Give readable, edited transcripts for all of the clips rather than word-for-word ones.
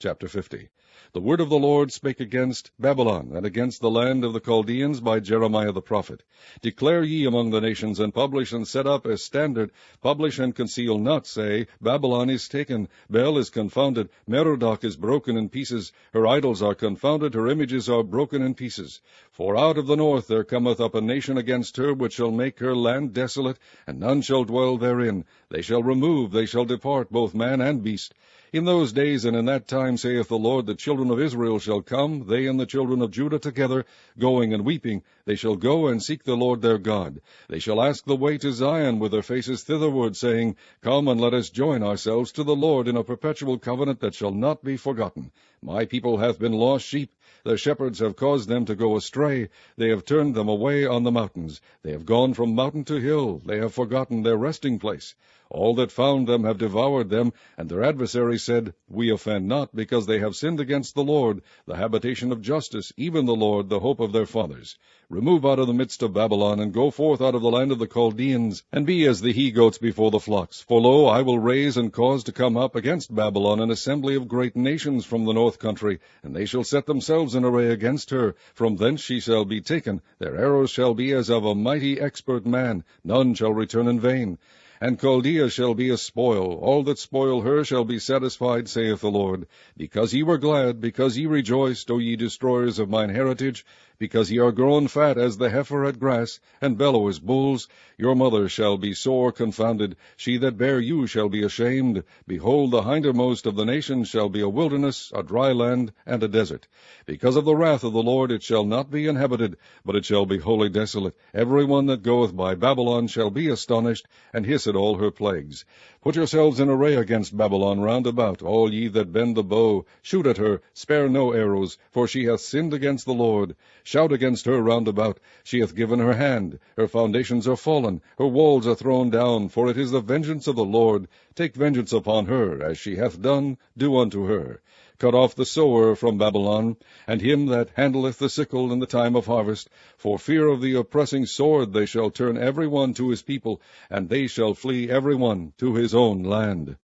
Chapter 50. The word of the Lord spake against Babylon, and against the land of the Chaldeans by Jeremiah the prophet. Declare ye among the nations, and publish and set up as standard, publish and conceal not, say, Babylon is taken, Bel is confounded, Merodach is broken in pieces, her idols are confounded, her images are broken in pieces. For out of the north there cometh up a nation against her, which shall make her land desolate, and none shall dwell therein. They shall remove, they shall depart, both man and beast. In those days and in that time, saith the Lord, the children of Israel shall come, they and the children of Judah together, going and weeping. They shall go and seek the Lord their God. They shall ask the way to Zion with their faces thitherward, saying, Come and let us join ourselves to the Lord in a perpetual covenant that shall not be forgotten. My people hath been lost sheep. Their shepherds have caused them to go astray. They have turned them away on the mountains. They have gone from mountain to hill. They have forgotten their resting place. All that found them have devoured them, and their adversaries said, We offend not, because they have sinned against the Lord, the habitation of justice, even the Lord, the hope of their fathers. Remove out of the midst of Babylon, and go forth out of the land of the Chaldeans, and be as the he-goats before the flocks. For lo, I will raise and cause to come up against Babylon an assembly of great nations from the north country, and they shall set themselves in array against her. From thence she shall be taken. Their arrows shall be as of a mighty expert man. None shall return in vain. And Chaldea shall be a spoil. All that spoil her shall be satisfied, saith the Lord. Because ye were glad, because ye rejoiced, O ye destroyers of mine heritage, because ye are grown fat as the heifer at grass, and bellow as bulls, your mother shall be sore confounded. She that bare you shall be ashamed. Behold, the hindermost of the nations shall be a wilderness, a dry land, and a desert. Because of the wrath of the Lord it shall not be inhabited, but it shall be wholly desolate. Every one that goeth by Babylon shall be astonished, and hiss at all her plagues. Put yourselves in array against Babylon round about, all ye that bend the bow. Shoot at her, spare no arrows, for she hath sinned against the Lord. Shout against her round about. She hath given her hand. Her foundations are fallen. Her walls are thrown down, for it is the vengeance of the Lord. Take vengeance upon her, as she hath done, do unto her. Cut off the sower from Babylon, and him that handleth the sickle in the time of harvest. For fear of the oppressing sword they shall turn every one to his people, and they shall flee every one to his own land.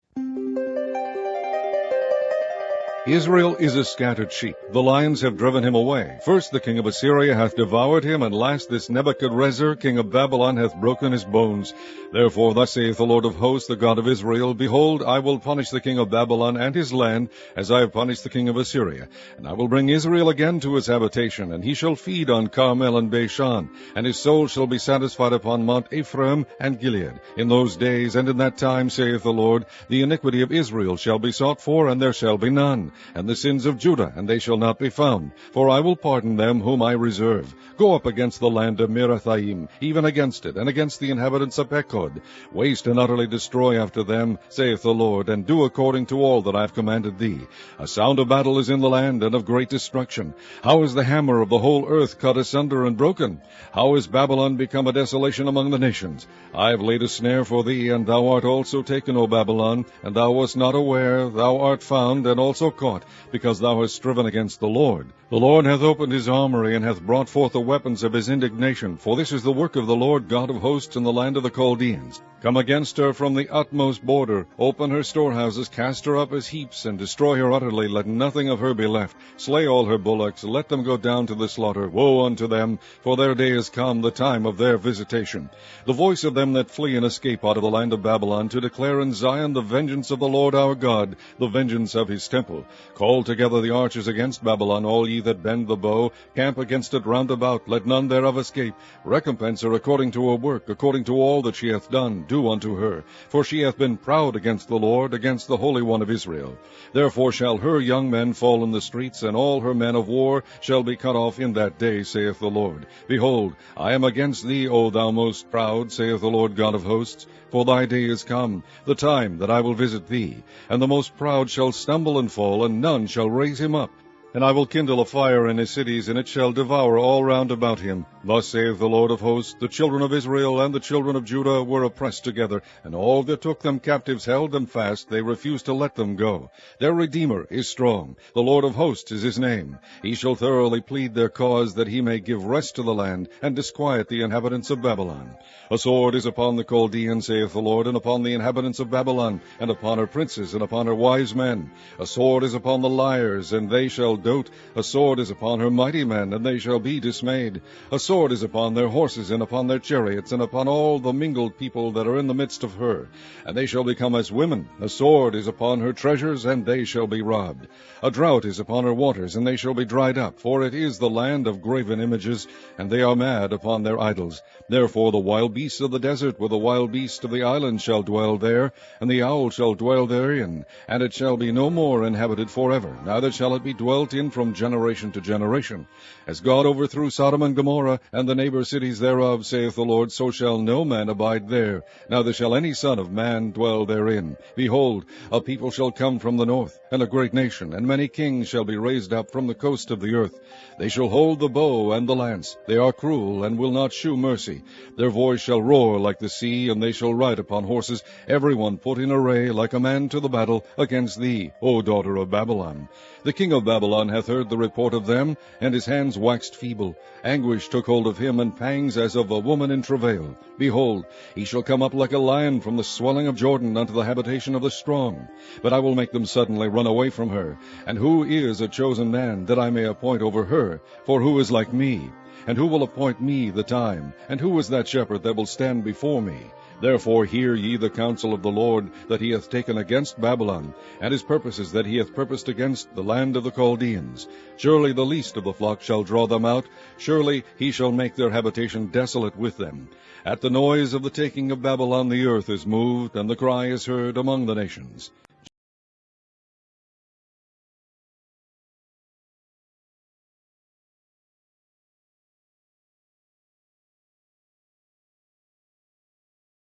Israel is a scattered sheep. The lions have driven him away. First the king of Assyria hath devoured him, and last this Nebuchadrezzar, king of Babylon, hath broken his bones. Therefore thus saith the Lord of hosts, the God of Israel, Behold, I will punish the king of Babylon and his land, as I have punished the king of Assyria. And I will bring Israel again to his habitation, and he shall feed on Carmel and Bashan, and his soul shall be satisfied upon Mount Ephraim and Gilead. In those days and in that time, saith the Lord, the iniquity of Israel shall be sought for, and there shall be none, and the sins of Judah, and they shall not be found. For I will pardon them whom I reserve. Go up against the land of Merathaim, even against it, and against the inhabitants of Pekod. Waste and utterly destroy after them, saith the Lord, and do according to all that I have commanded thee. A sound of battle is in the land, and of great destruction. How is the hammer of the whole earth cut asunder and broken? How is Babylon become a desolation among the nations? I have laid a snare for thee, and thou art also taken, O Babylon, and thou wast not aware, thou art found, and also caught, because thou hast striven against the Lord. The Lord hath opened his armory, and hath brought forth the weapons of his indignation, for this is the work of the Lord God of hosts in the land of the Chaldeans. Come against her from the utmost border, open her storehouses, cast her up as heaps, and destroy her utterly, let nothing of her be left. Slay all her bullocks, let them go down to the slaughter. Woe unto them, for their day is come, the time of their visitation. The voice of them that flee and escape out of the land of Babylon, to declare in Zion the vengeance of the Lord our God, the vengeance of his temple. Call together the archers against Babylon, all ye that bend the bow, camp against it round about, let none thereof escape. Recompense her according to her work, according to all that she hath done, do unto her. For she hath been proud against the Lord, against the Holy One of Israel. Therefore shall her young men fall in the streets, and all her men of war shall be cut off in that day, saith the Lord. Behold, I am against thee, O thou most proud, saith the Lord God of hosts. For thy day is come, the time that I will visit thee. And the most proud shall stumble and fall, and none shall raise him up. And I will kindle a fire in his cities, and it shall devour all round about him. Thus saith the Lord of hosts, the children of Israel and the children of Judah were oppressed together, and all that took them captives held them fast, they refused to let them go. Their Redeemer is strong, the Lord of hosts is his name. He shall thoroughly plead their cause, that he may give rest to the land, and disquiet the inhabitants of Babylon. A sword is upon the Chaldeans, saith the Lord, and upon the inhabitants of Babylon, and upon her princes, and upon her wise men. A sword is upon the liars, and they shall dote. A sword is upon her mighty men, and they shall be dismayed. A sword is upon their horses, and upon their chariots, and upon all the mingled people that are in the midst of her. And they shall become as women. A sword is upon her treasures, and they shall be robbed. A drought is upon her waters, and they shall be dried up. For it is the land of graven images, and they are mad upon their idols. Therefore the wild beasts of the desert with the wild beasts of the island shall dwell there, and the owl shall dwell therein. And it shall be no more inhabited forever, neither shall it be dwelt in from generation to generation. As God overthrew Sodom and Gomorrah, and the neighbor cities thereof, saith the Lord, so shall no man abide there, neither shall any son of man dwell therein. Behold, a people shall come from the north, and a great nation, and many kings shall be raised up from the coast of the earth. They shall hold the bow and the lance. They are cruel, and will not shew mercy. Their voice shall roar like the sea, and they shall ride upon horses, every one put in array, like a man to the battle, against thee, O daughter of Babylon. The king of Babylon hath heard the report of them, and his hands waxed feeble. Anguish took hold of him, and pangs as of a woman in travail. Behold, he shall come up like a lion from the swelling of Jordan unto the habitation of the strong. But I will make them suddenly run away from her. And who is a chosen man, that I may appoint over her? For who is like me? And who will appoint me the time? And who is that shepherd that will stand before me? Therefore hear ye the counsel of the Lord, that he hath taken against Babylon, and his purposes that he hath purposed against the land of the Chaldeans. Surely the least of the flock shall draw them out. Surely he shall make their habitation desolate with them. At the noise of the taking of Babylon the earth is moved, and the cry is heard among the nations.